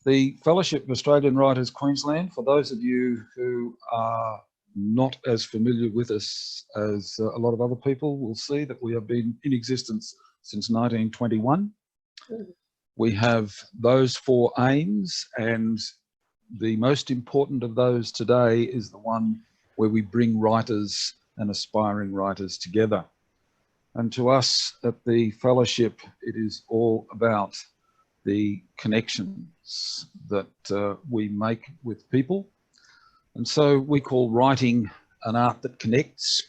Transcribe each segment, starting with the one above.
The Fellowship of Australian Writers Queensland, for those of you who are not as familiar with us as a lot of other people, will see that we have been in existence since 1921. We have those 4 aims, and the most important of those today is the one where we bring writers and aspiring writers together. And to us at the Fellowship, it is all about the connections that we make with people. And so we call writing an art that connects.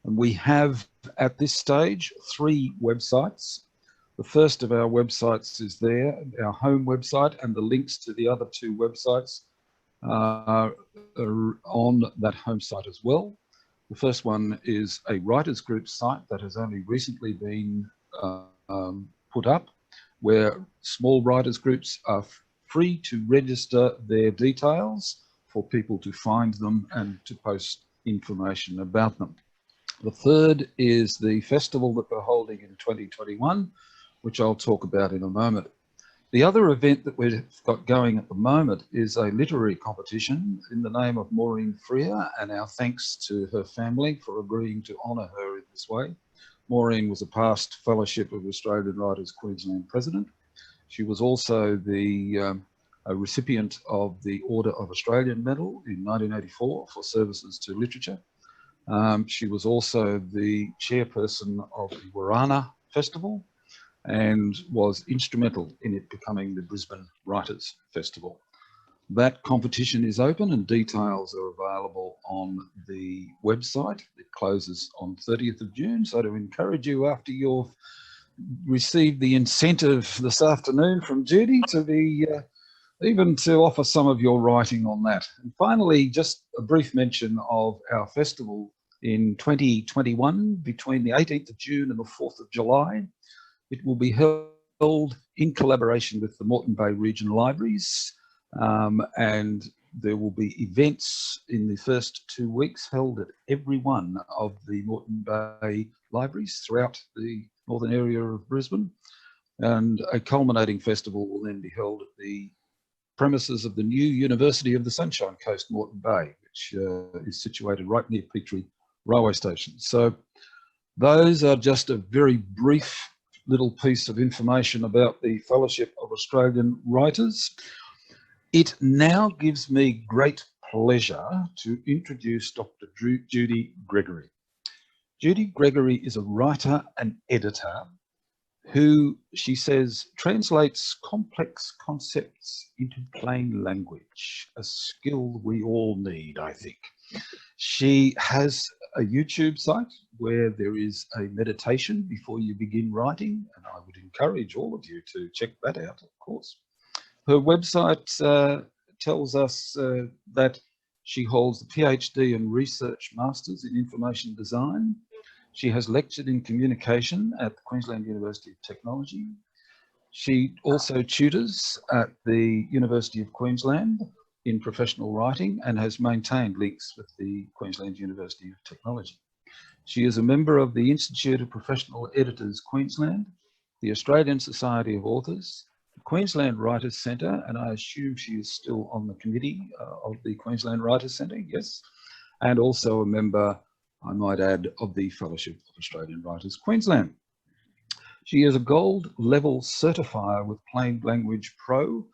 And we have at this stage 3 websites. The first of our websites is there, our home website, and the links to the other 2 websites are on that home site as well. The first one is a writers group site that has only recently been put up, where small writers groups are free to register their details for people to find them and to post information about them. The third is the festival that we're holding in 2021, which I'll talk about in a moment. The other event that we've got going at the moment is a literary competition in the name of Maureen Freer, and our thanks to her family for agreeing to honour her in this way. Maureen was a past Fellowship of Australian Writers Queensland president. She was also the a recipient of the Order of Australian Medal in 1984 for services to literature. She was also the chairperson of the Warana Festival and was instrumental in it becoming the Brisbane Writers Festival. That competition is open and details are available on the website. It closes on 30th of June. So to encourage you, after you've received the incentive this afternoon from Judy, to be even to offer some of your writing on that. And finally, just a brief mention of our festival in 2021 between the 18th of June and the 4th of July. It will be held in collaboration with the Moreton Bay Regional Libraries, and there will be events in the first 2 weeks held at every one of the Moreton Bay libraries throughout the northern area of Brisbane. And a culminating festival will then be held at the premises of the new University of the Sunshine Coast, Moreton Bay, which is situated right near Petrie Railway Station. So those are just a very brief little piece of information about the Fellowship of Australian Writers. It now gives me great pleasure to introduce Dr. Judy Gregory. Judy Gregory is a writer and editor who, she says, translates complex concepts into plain language, a skill we all need, I think. She has a YouTube site where there is a meditation before you begin writing, and I would encourage all of you to check that out, of course. Her website tells us that she holds the PhD and Research Masters in Information Design. She has lectured in communication at the Queensland University of Technology. She also tutors at the University of Queensland in professional writing and has maintained links with the Queensland University of Technology. She is a member of the Institute of Professional Editors Queensland, the Australian Society of Authors, the Queensland Writers Centre, and I assume she is still on the committee of the Queensland Writers Centre, yes, and also a member, I might add, of the Fellowship of Australian Writers Queensland. She is a gold level certifier with Plain Language Pro,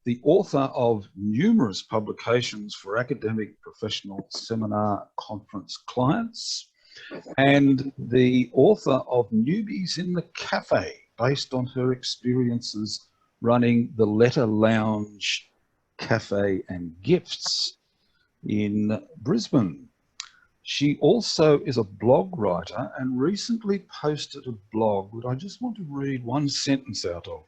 the author of numerous publications for academic, professional, seminar, conference clients, and the author of Newbies in the Cafe, based on her experiences running the Letter Lounge Cafe and Gifts in Brisbane. She also is a blog writer and recently posted a blog that I just want to read one sentence out of.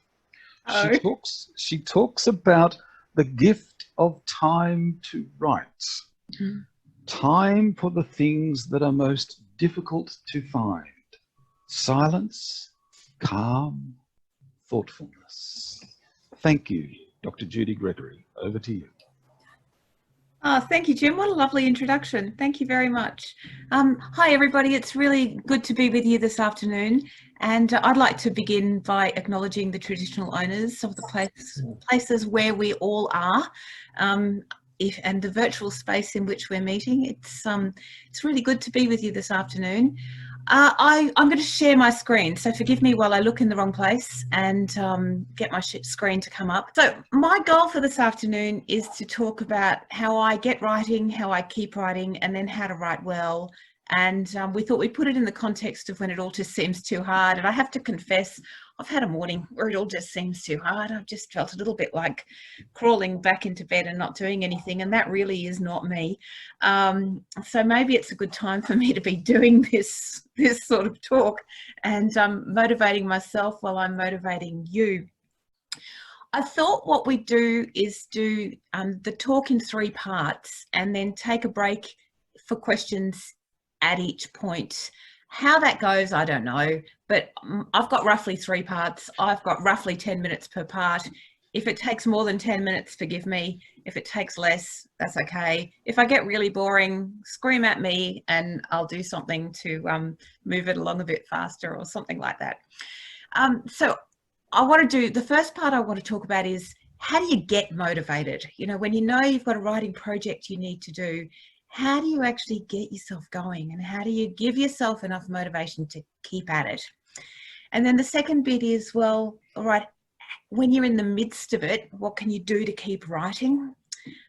She talks about the gift of time to write. Time for the things that are most difficult to find. Silence, calm, thoughtfulness. Thank you, Dr. Judy Gregory. Over to you. Oh, thank you, Jim. What a lovely introduction. Thank you very much. Hi, everybody. It's really good to be with you this afternoon. And I'd like to begin by acknowledging the traditional owners of the places where we all are, and the virtual space in which we're meeting. It's really good to be with you this afternoon. I'm going to share my screen, so forgive me while I look in the wrong place and get my screen to come up. So my goal for this afternoon is to talk about how I get writing, how I keep writing, and then how to write well. And we thought we'd put it in the context of when it all just seems too hard. And I have to confess, I've had a morning where it all just seems too hard. I've just felt a little bit like crawling back into bed and not doing anything, and that really is not me. So maybe it's a good time for me to be doing this sort of talk and motivating myself while I'm motivating you. I thought what we do is do the talk in 3 parts and then take a break for questions at each point. How that goes, I don't know, but I've got roughly 3 parts. I've got roughly 10 minutes per part. If it takes more than 10 minutes, forgive me. If it takes less, that's okay. If I get really boring, scream at me and I'll do something to move it along a bit faster or something like that. So I want to do, the first part I want to talk about is how do you get motivated? You know, when you know you've got a writing project you need to do, how do you actually get yourself going, and how do you give yourself enough motivation to keep at it? And then the second bit is, well, all right, when you're in the midst of it, what can you do to keep writing?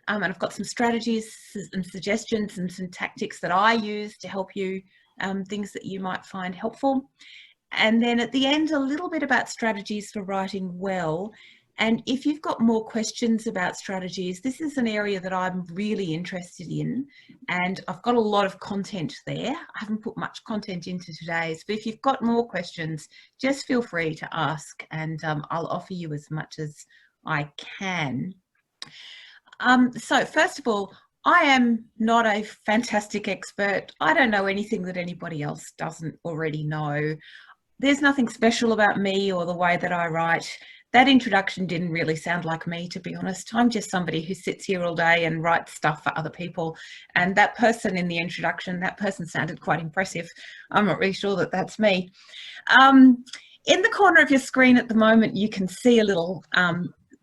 And I've got some strategies and suggestions and some tactics that I use to help you, things that you might find helpful. And then at the end, a little bit about strategies for writing well. And if you've got more questions about strategies, this is an area that I'm really interested in, and I've got a lot of content there. I haven't put much content into today's, but if you've got more questions, just feel free to ask, and I'll offer you as much as I can. So first of all, I am not a fantastic expert. I don't know anything that anybody else doesn't already know. There's nothing special about me or the way that I write. That introduction didn't really sound like me, to be honest. I'm just somebody who sits here all day and writes stuff for other people. And that person in the introduction, that person sounded quite impressive. I'm not really sure that that's me. In the corner of your screen at the moment, you can see a little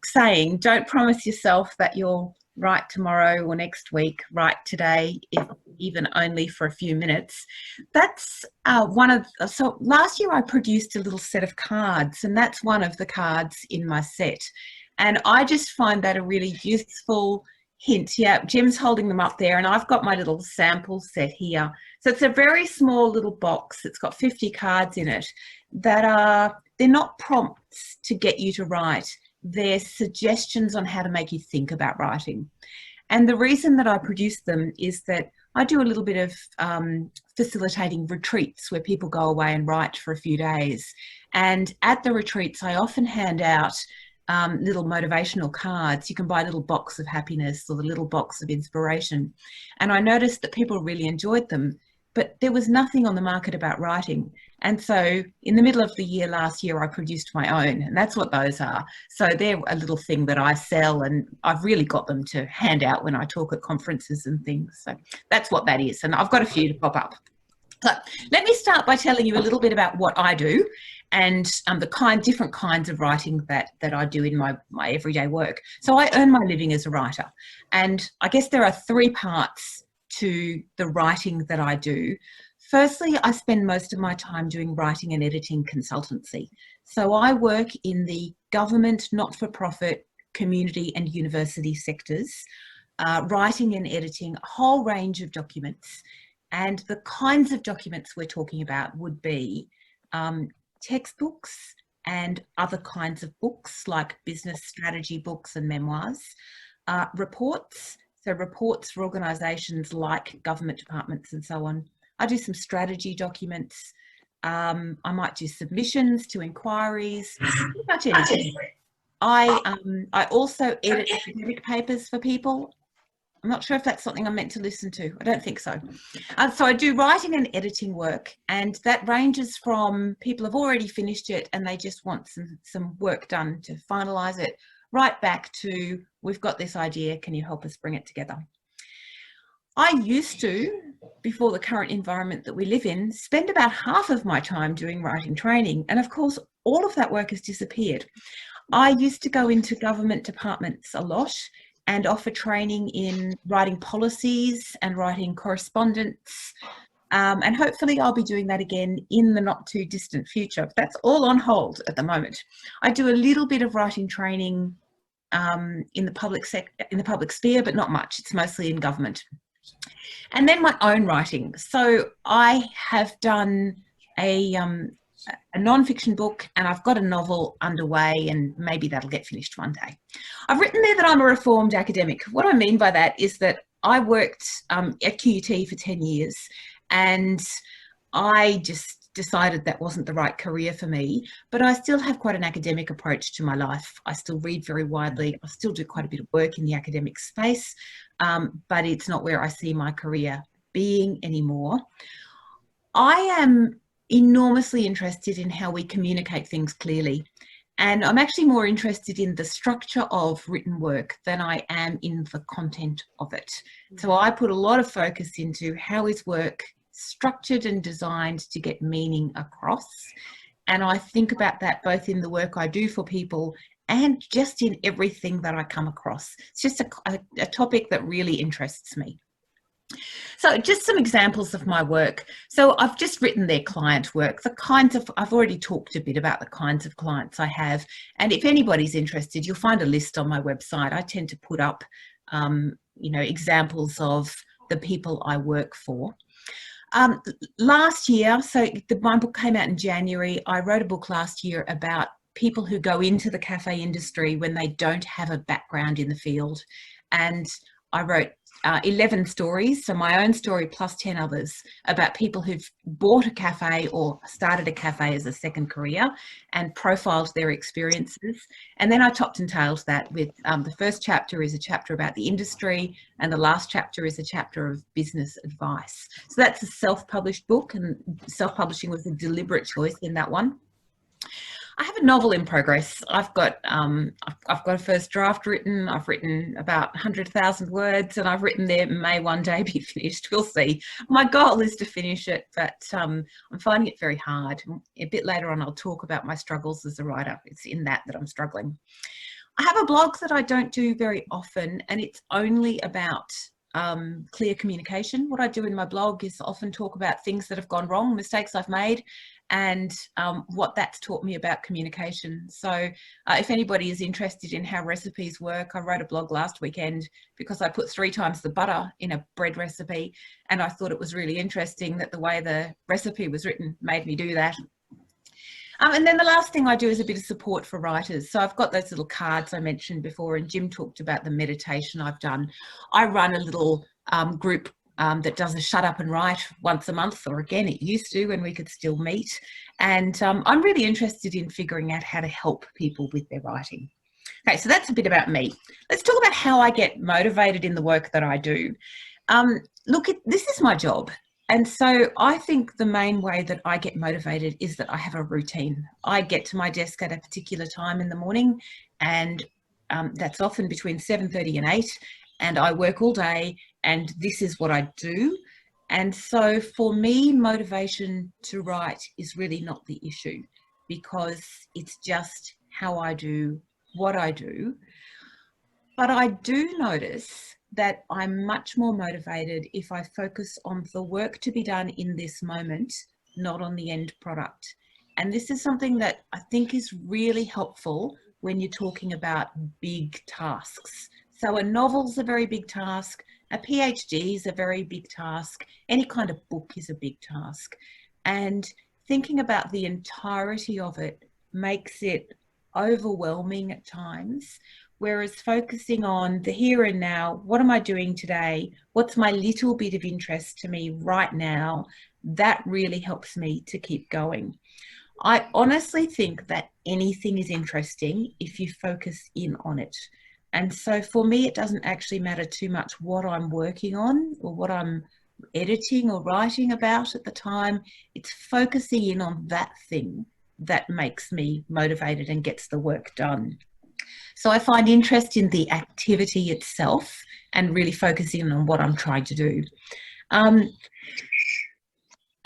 saying, don't promise yourself that you'll write tomorrow or next week, write today, if even only for a few minutes. That's so last year I produced a little set of cards, and that's one of the cards in my set. And I just find that a really useful hint. Yeah, Jim's holding them up there, and I've got my little sample set here. So it's a very small little box. It's got 50 cards in it that they're not prompts to get you to write. They're suggestions on how to make you think about writing. And the reason that I produce them is that I do a little bit of facilitating retreats where people go away and write for a few days. And at the retreats, I often hand out little motivational cards. You can buy a little box of happiness or the little box of inspiration. And I noticed that people really enjoyed them, but there was nothing on the market about writing. And so in the middle of the year last year, I produced my own, and that's what those are. So they're a little thing that I sell, and I've really got them to hand out when I talk at conferences and things. So that's what that is. And I've got a few to pop up. So let me start by telling you a little bit about what I do and the different kinds of writing that I do in my everyday work. So I earn my living as a writer, and I guess there are 3 parts to the writing that I do. Firstly, I spend most of my time doing writing and editing consultancy. So I work in the government, not-for-profit, community and university sectors, writing and editing a whole range of documents. And the kinds of documents we're talking about would be textbooks and other kinds of books like business strategy books and memoirs, reports, so reports for organisations like government departments and so on. I do some strategy documents. I might do submissions to inquiries, pretty much anything. I also edit academic papers for people. I'm not sure if that's something I'm meant to listen to. I don't think so. So I do writing and editing work, and that ranges from people have already finished it and they just want some work done to finalise it, right back to, we've got this idea, can you help us bring it together? I used to, before the current environment that we live in, spend about half of my time doing writing training. And of course, all of that work has disappeared. I used to go into government departments a lot and offer training in writing policies and writing correspondence. And hopefully I'll be doing that again in the not too distant future. That's all on hold at the moment. I do a little bit of writing training in the public sector, in the public sphere, but not much. It's mostly in government. And then my own writing. So I have done a non-fiction book, and I've got a novel underway, and maybe that'll get finished one day. I've written there that I'm a reformed academic. What I mean by that is that I worked at QUT for 10 years, and I just decided that wasn't the right career for me, but I still have quite an academic approach to my life. I still read very widely. I still do quite a bit of work in the academic space, but it's not where I see my career being anymore. I am enormously interested in how we communicate things clearly. And I'm actually more interested in the structure of written work than I am in the content of it. So I put a lot of focus into how is work structured and designed to get meaning across. And I think about that both in the work I do for people and just in everything that I come across. It's just a topic that really interests me. So just some examples of my work. So I've just written their client work, I've already talked a bit about the kinds of clients I have. And if anybody's interested, you'll find a list on my website. I tend to put up, examples of the people I work for. Last year, so my book came out in January. I wrote a book last year about people who go into the cafe industry when they don't have a background in the field. And I wrote 11 stories, so my own story plus 10 others, about people who've bought a cafe or started a cafe as a second career and profiled their experiences. And then I topped and tailed that with the first chapter is a chapter about the industry, and the last chapter is a chapter of business advice. So that's a self-published book, and self-publishing was a deliberate choice in that one. I have a novel in progress. I've got a first draft written. I've written about 100,000 words, and I've written there may one day be finished. We'll see. My goal is to finish it, but I'm finding it very hard. A bit later on, I'll talk about my struggles as a writer. It's in that I'm struggling. I have a blog that I don't do very often, and it's only about clear communication. What I do in my blog is often talk about things that have gone wrong, mistakes I've made, and what that's taught me about communication. So if anybody is interested in how recipes work, I wrote a blog last weekend because I put 3 times the butter in a bread recipe, and I thought it was really interesting that the way the recipe was written made me do that. And then the last thing I do is a bit of support for writers. So I've got those little cards I mentioned before, and Jim talked about the meditation I've done. I run a little group that does a shut up and write once a month, or again, it used to when we could still meet. And I'm really interested in figuring out how to help people with their writing. Okay, so that's a bit about me. Let's talk about how I get motivated in the work that I do. Look, this is my job. And so I think the main way that I get motivated is that I have a routine. I get to my desk at a particular time in the morning, and that's often between 7:30 and 8, and I work all day, and this is what I do. And so for me, motivation to write is really not the issue, because it's just how I do what I do. But I do notice that I'm much more motivated if I focus on the work to be done in this moment, not on the end product. And this is something that I think is really helpful when you're talking about big tasks. So a novel's a very big task, a PhD is a very big task, any kind of book is a big task. And thinking about the entirety of it makes it overwhelming at times. Whereas focusing on the here and now, what am I doing today? What's my little bit of interest to me right now? That really helps me to keep going. I honestly think that anything is interesting if you focus in on it. And so for me, it doesn't actually matter too much what I'm working on or what I'm editing or writing about at the time. It's focusing in on that thing that makes me motivated and gets the work done. So I find interest in the activity itself and really focusing on what I'm trying to do.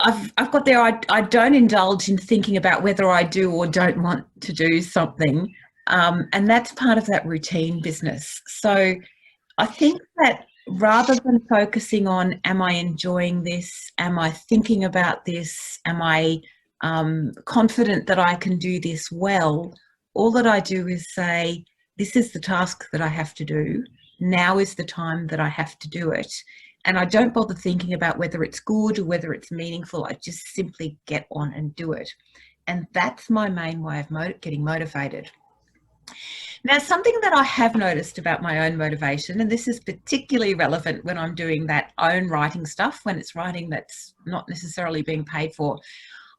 I've got there, I don't indulge in thinking about whether I do or don't want to do something. And that's part of that routine business. So I think that rather than focusing on, am I enjoying this? Am I thinking about this? Am I confident that I can do this well? All that I do is say, this is the task that I have to do. Now is the time that I have to do it. And I don't bother thinking about whether it's good or whether it's meaningful. I just simply get on and do it. And that's my main way of getting motivated. Now, something that I have noticed about my own motivation, and this is particularly relevant when I'm doing that own writing stuff, when it's writing that's not necessarily being paid for,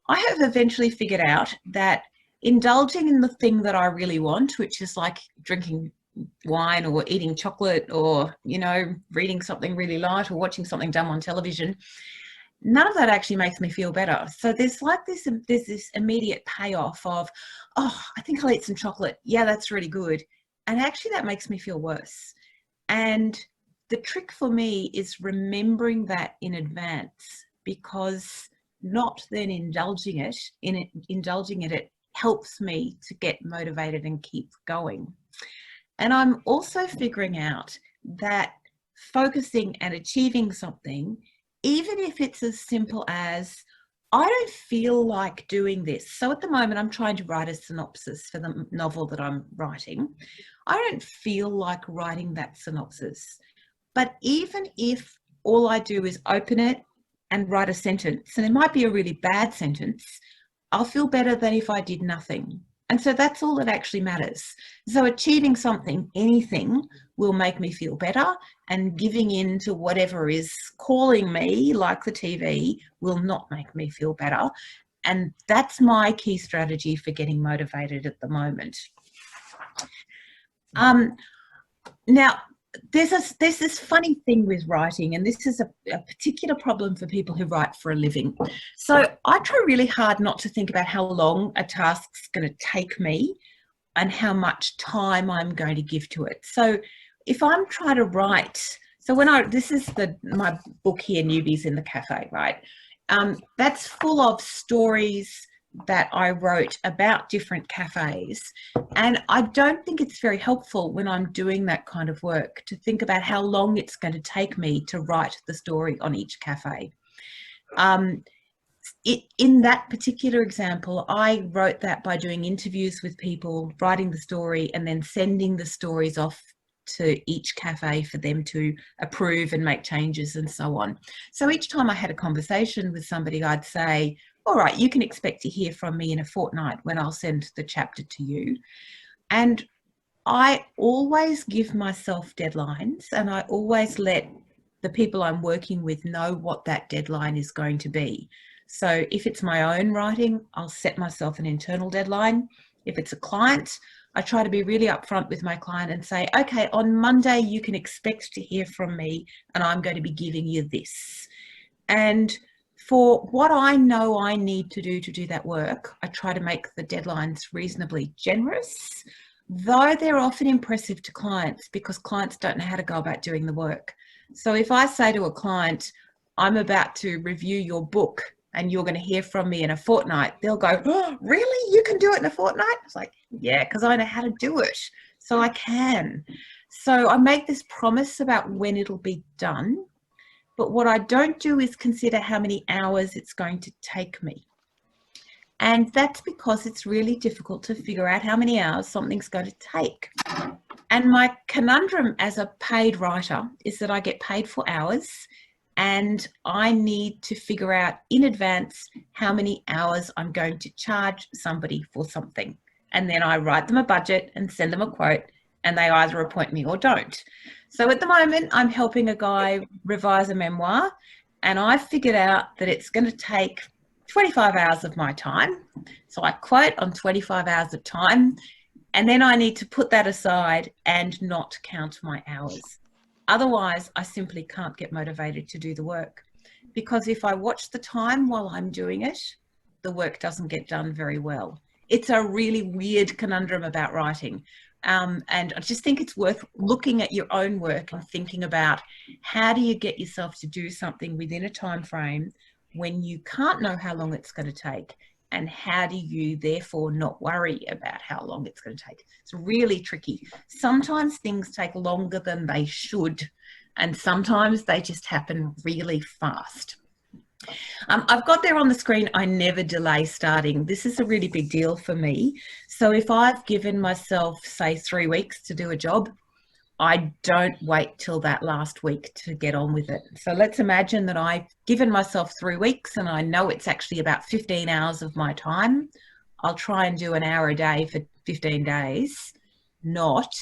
I have eventually figured out that indulging in the thing that I really want, which is like drinking wine or eating chocolate or, you know, reading something really light or watching something dumb on television, none of that actually makes me feel better. So there's this immediate payoff of, oh, I think I'll eat some chocolate. Yeah, that's really good. And actually that makes me feel worse. And the trick for me is remembering that in advance, because not then indulging in it helps me to get motivated and keep going. And I'm also figuring out that focusing and achieving something, even if it's as simple as, I don't feel like doing this. So at the moment, I'm trying to write a synopsis for the novel that I'm writing. I don't feel like writing that synopsis. But even if all I do is open it and write a sentence, and it might be a really bad sentence, I'll feel better than if I did nothing. And so that's all that actually matters. So achieving something, anything, will make me feel better, and giving in to whatever is calling me, like the TV, will not make me feel better. And that's my key strategy for getting motivated at the moment. Now, there's this funny thing with writing, and this is a particular problem for people who write for a living. So I try really hard not to think about how long a task's going to take me and how much time I'm going to give to it. So if I'm trying to write, so this is my book here, Newbies in the Cafe, right? That's full of stories that I wrote about different cafes. And I don't think it's very helpful when I'm doing that kind of work to think about how long it's going to take me to write the story on each cafe. In that particular example, I wrote that by doing interviews with people, writing the story, and then sending the stories off to each cafe for them to approve and make changes and so on. So each time I had a conversation with somebody, I'd say, all right, you can expect to hear from me in a fortnight when I'll send the chapter to you. And I always give myself deadlines, and I always let the people I'm working with know what that deadline is going to be. So if it's my own writing, I'll set myself an internal deadline. If it's a client, I try to be really upfront with my client and say, okay, on Monday, you can expect to hear from me, and I'm going to be giving you this. And for what I know I need to do that work, I try to make the deadlines reasonably generous, though they're often impressive to clients because clients don't know how to go about doing the work. So if I say to a client, I'm about to review your book and you're going to hear from me in a fortnight, they'll go, oh, really? You can do it in a fortnight? It's like, yeah, because I know how to do it. So I can. So I make this promise about when it'll be done. But what I don't do is consider how many hours it's going to take me. And that's because it's really difficult to figure out how many hours something's going to take. And my conundrum as a paid writer is that I get paid for hours, and I need to figure out in advance how many hours I'm going to charge somebody for something. And then I write them a budget and send them a quote, and they either appoint me or don't. So at the moment, I'm helping a guy revise a memoir, and I've figured out that it's going to take 25 hours of my time. So I quote on 25 hours of time, and then I need to put that aside and not count my hours. Otherwise, I simply can't get motivated to do the work, because if I watch the time while I'm doing it, the work doesn't get done very well. It's a really weird conundrum about writing. And I just think it's worth looking at your own work and thinking about how do you get yourself to do something within a time frame when you can't know how long it's going to take, and how do you therefore not worry about how long it's going to take. It's really tricky. Sometimes things take longer than they should, and sometimes they just happen really fast. I've got there on the screen, I never delay starting. This is a really big deal for me. So if I've given myself, say, 3 weeks to do a job, I don't wait till that last week to get on with it. So let's imagine that I've given myself 3 weeks and I know it's actually about 15 hours of my time. I'll try and do an hour a day for 15 days, not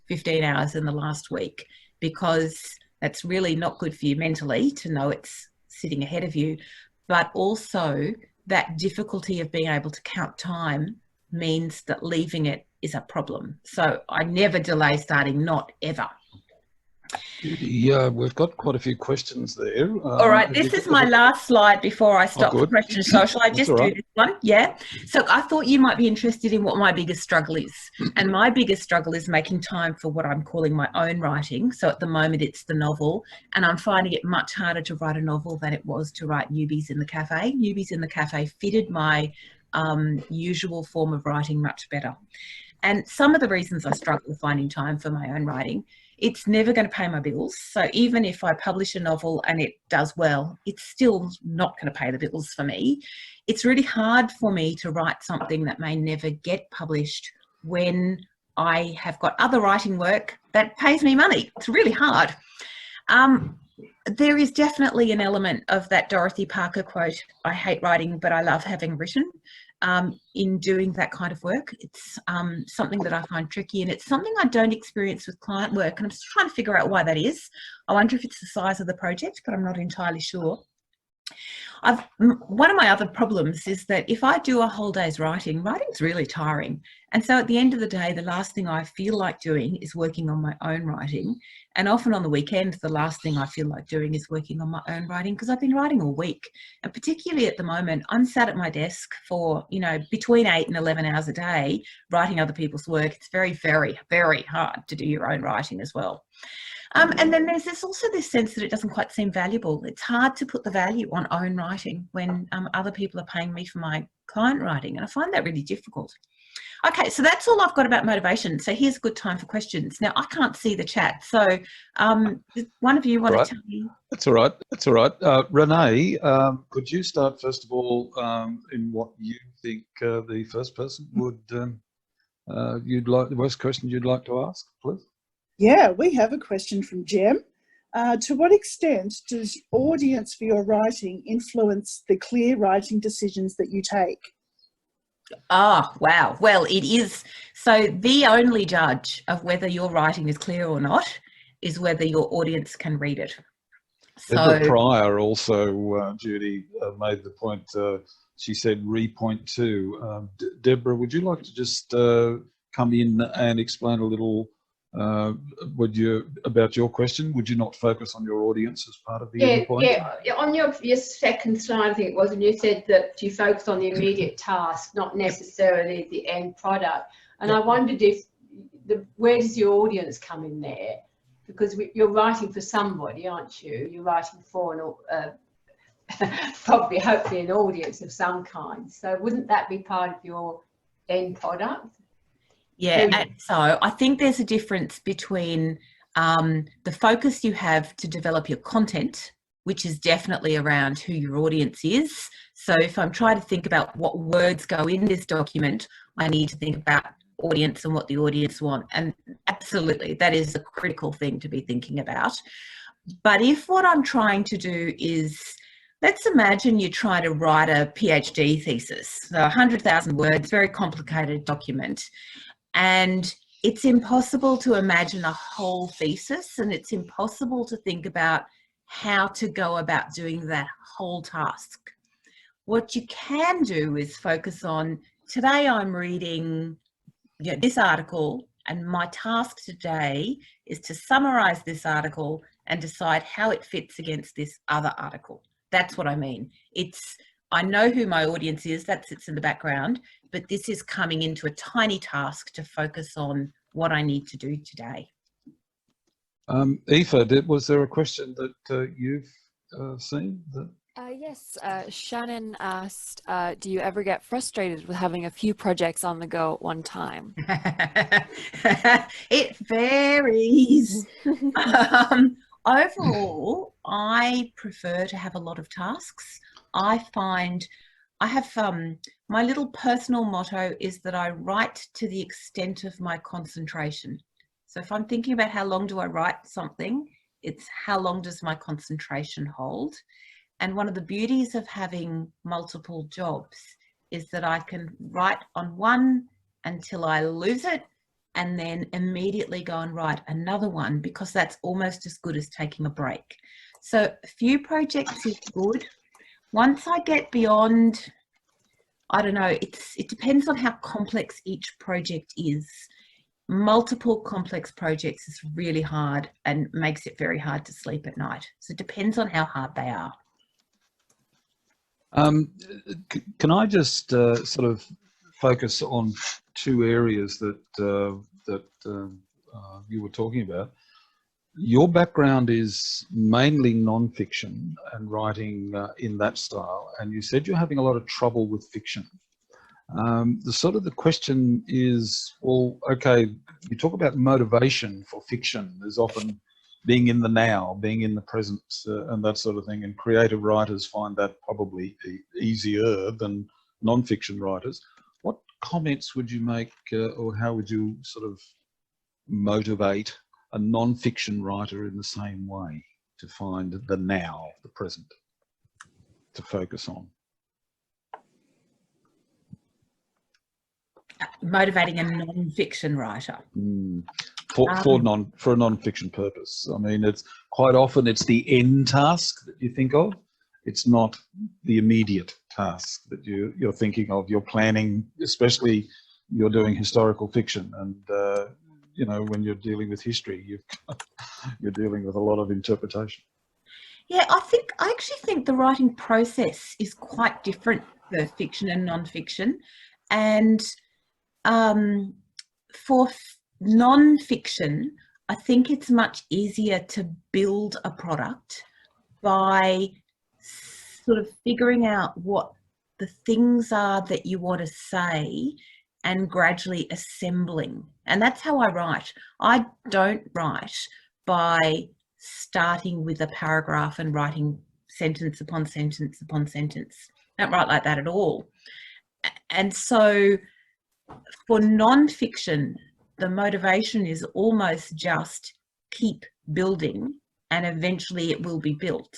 15 hours in the last week, because that's really not good for you mentally to know it's sitting ahead of you. But also that difficulty of being able to count time means that leaving it is a problem. So I never delay starting, not ever. Yeah, we've got quite a few questions there. All right, this is my last slide before I stop for questions. So shall I just do this one? Yeah. So I thought you might be interested in what my biggest struggle is. And my biggest struggle is making time for what I'm calling my own writing. So at the moment it's the novel, and I'm finding it much harder to write a novel than it was to write Newbies in the Cafe. Newbies in the Cafe fitted my usual form of writing much better. And some of the reasons I struggle with finding time for my own writing, it's never going to pay my bills. So even if I publish a novel and it does well, it's still not going to pay the bills for me. It's really hard for me to write something that may never get published when I have got other writing work that pays me money. It's really hard. There is definitely an element of that Dorothy Parker quote, I hate writing, but I love having written. In doing that kind of work. It's something that I find tricky, and it's something I don't experience with client work, and I'm just trying to figure out why that is. I wonder if it's the size of the project, but I'm not entirely sure. One of my other problems is that if I do a whole day's writing, writing's really tiring. And so at the end of the day, the last thing I feel like doing is working on my own writing. And often on the weekend, the last thing I feel like doing is working on my own writing, because I've been writing all week. And particularly at the moment, I'm sat at my desk for, you know, between 8 and 11 hours a day, writing other people's work. It's very, very, very hard to do your own writing as well. And then there's also this sense that it doesn't quite seem valuable. It's hard to put the value on own writing when other people are paying me for my client writing, and I find that really difficult. Okay, so that's all I've got about motivation. So here's a good time for questions. Now, I can't see the chat, so one of you want to tell me? That's all right. That's all right. Renee, could you start first of all in what you think the first person would the worst question you'd like to ask, please? Yeah, we have a question from Jem. To what extent does audience for your writing influence the clear writing decisions that you take? Oh, wow. Well, it is. So the only judge of whether your writing is clear or not is whether your audience can read it. Deborah Pryor also, Judy, made the point, she said re-point two. Deborah, would you like to just come in and explain a little about your question? Would you not focus on your audience as part of the end point? Yeah, on your second slide, I think it was, and you said that you focus on the immediate task, not necessarily the end product. And I wondered if where does your audience come in there? Because you're writing for somebody, aren't you? You're writing for probably, hopefully, an audience of some kind. So wouldn't that be part of your end product? Yeah, and so I think there's a difference between the focus you have to develop your content, which is definitely around who your audience is. So if I'm trying to think about what words go in this document, I need to think about audience and what the audience want. And absolutely, that is a critical thing to be thinking about. But if what I'm trying to do is, let's imagine you try to write a PhD thesis, so 100,000 words, very complicated document. And it's impossible to imagine a whole thesis, and it's impossible to think about how to go about doing that whole task. What you can do is focus on, today I'm reading this article, and my task today is to summarize this article and decide how it fits against this other article. That's what I mean. I know who my audience is, that sits in the background, but this is coming into a tiny task to focus on what I need to do today. Aoife, was there a question that you've seen? Yes, Shannon asked, do you ever get frustrated with having a few projects on the go at one time? It varies. Overall, I prefer to have a lot of tasks. I find I have my little personal motto is that I write to the extent of my concentration. So if I'm thinking about how long do I write something, it's how long does my concentration hold? And one of the beauties of having multiple jobs is that I can write on one until I lose it and then immediately go and write another one, because that's almost as good as taking a break. So a few projects is good. Once I get beyond, I don't know, it depends on how complex each project is. Multiple complex projects is really hard and makes it very hard to sleep at night. So it depends on how hard they are. Can I just sort of focus on two areas that you were talking about? Your background is mainly non-fiction and writing in that style, and you said you're having a lot of trouble with fiction. The question is, well, okay, you talk about motivation for fiction. There's often being in the now, being in the present, and that sort of thing. And creative writers find that probably easier than non-fiction writers. What comments would you make, or how would you sort of motivate a non-fiction writer in the same way to find the now, the present, to focus on? Motivating a non-fiction writer. For a non-fiction purpose. I mean, it's quite often it's the end task that you think of. It's not the immediate task that you're thinking of. You're planning, especially you're doing historical fiction, and you know, when you're dealing with history, you're dealing with a lot of interpretation. Yeah, I actually think the writing process is quite different for fiction and non-fiction, and for non-fiction, I think it's much easier to build a product by sort of figuring out what the things are that you want to say and gradually assembling. And that's how I write. I don't write by starting with a paragraph and writing sentence upon sentence upon sentence. I don't write like that at all. And so for non-fiction, the motivation is almost just keep building and eventually it will be built.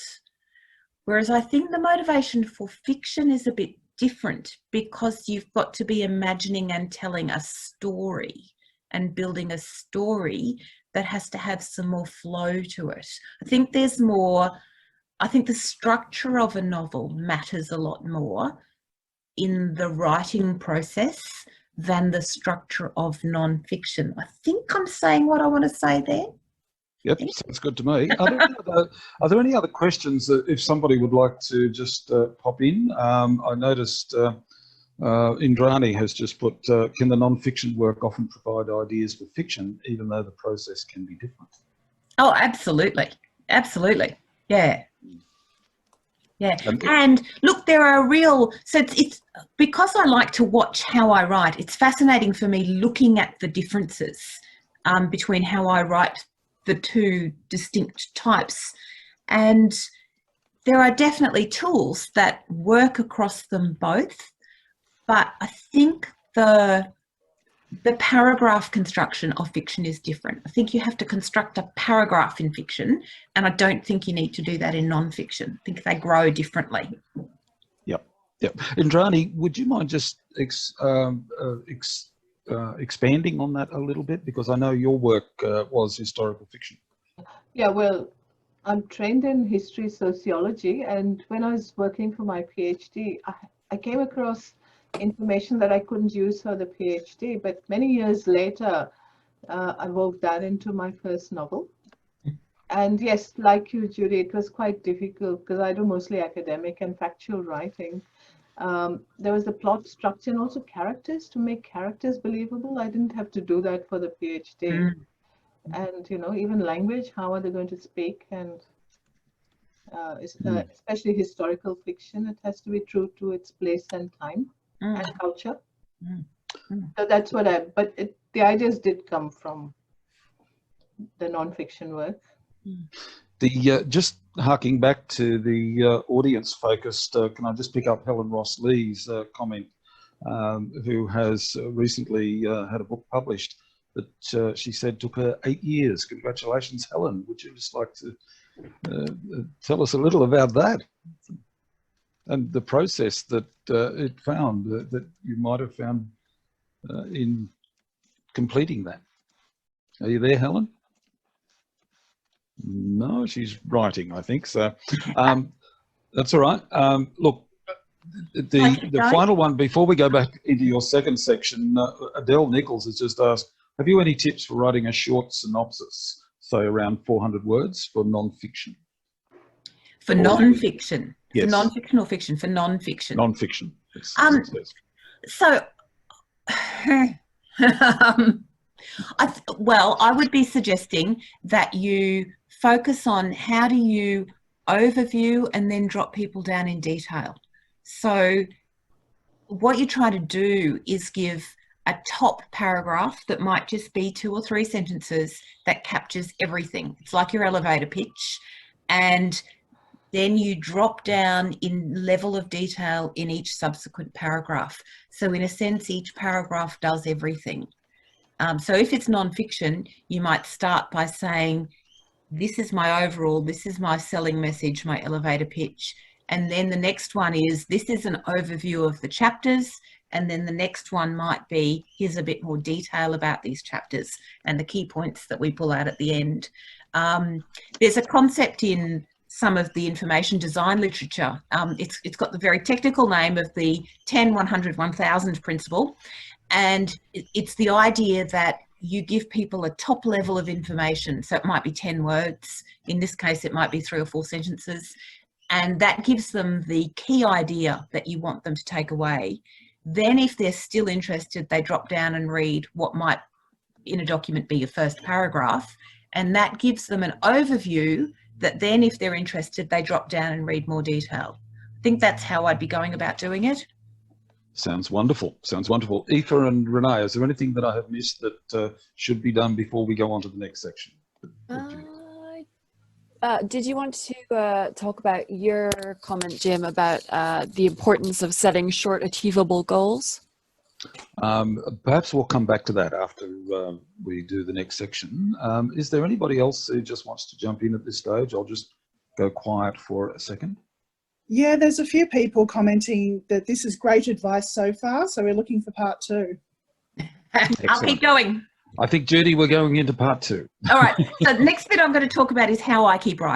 Whereas I think the motivation for fiction is a bit different, because you've got to be imagining and telling a story and building a story that has to have some more flow to it. I think the structure of a novel matters a lot more in the writing process than the structure of non-fiction. I think I'm saying what I want to say there. Yep, sounds good to me. Are there any other questions that if somebody would like to just pop in? I noticed Indrani has just put, can the non-fiction work often provide ideas for fiction, even though the process can be different? Oh, absolutely. Absolutely. Yeah. Yeah. And look, there are so it's because I like to watch how I write, it's fascinating for me looking at the differences between how I write the two distinct types. And there are definitely tools that work across them both. But I think the paragraph construction of fiction is different. I think you have to construct a paragraph in fiction, and I don't think you need to do that in non-fiction. I think they grow differently. Yep. Indrani, would you mind just expanding on that a little bit? Because I know your work was historical fiction. Yeah, well, I'm trained in history sociology, and when I was working for my PhD, I came across information that I couldn't use for the PhD, but many years later, I wove that into my first novel. And yes, like you, Judy, it was quite difficult because I do mostly academic and factual writing. There was the plot structure and also characters, to make characters believable. I didn't have to do that for the PhD. And, you know, even language, how are they going to speak? And especially historical fiction, it has to be true to its place and time and culture. So that's what the ideas did come from the nonfiction work. The just harking back to the audience focused, can I just pick up Helen Ross Lee's comment, who has recently had a book published that she said took her 8 years. Congratulations, Helen. Would you just like to tell us a little about that and the process that it found, that you might have found in completing that? Are you there, Helen? No, she's writing, I think. So that's all right. Look, the final one, before we go back into your second section, Adele Nichols has just asked, have you any tips for writing a short synopsis, say around 400 words, for non-fiction? For non-fiction? Yes. For non-fiction or fiction? For non-fiction. Non-fiction. So, well, I would be suggesting that you focus on how do you overview and then drop people down in detail. So what you try to do is give a top paragraph that might just be 2 or 3 sentences that captures everything. It's like your elevator pitch, and then you drop down in level of detail in each subsequent paragraph. So in a sense, each paragraph does everything. So if it's non-fiction, you might start by saying, this is my overall, this is my selling message, my elevator pitch. And then the next one is, this is an overview of the chapters. And then the next one might be, here's a bit more detail about these chapters and the key points that we pull out at the end. There's a concept in some of the information design literature. It's got the very technical name of the 10, 100, 1000 principle. And it's the idea that you give people a top level of information. So it might be 10 words. In this case, it might be 3 or 4 sentences. And that gives them the key idea that you want them to take away. Then if they're still interested, they drop down and read what might in a document be your first paragraph. And that gives them an overview that then if they're interested, they drop down and read more detail. I think that's how I'd be going about doing it. Sounds wonderful. Sounds wonderful. Aoife and Renee, is there anything that I have missed that should be done before we go on to the next section? Did you want to talk about your comment, Jim, about the importance of setting short, achievable goals? Perhaps we'll come back to that after we do the next section. Is there anybody else who just wants to jump in at this stage? I'll just go quiet for a second. Yeah, there's a few people commenting that this is great advice so far, so we're looking for part 2. I'll keep going. I think, Judy, we're going into part 2. All right. So the next bit I'm going to talk about is how I keep writing.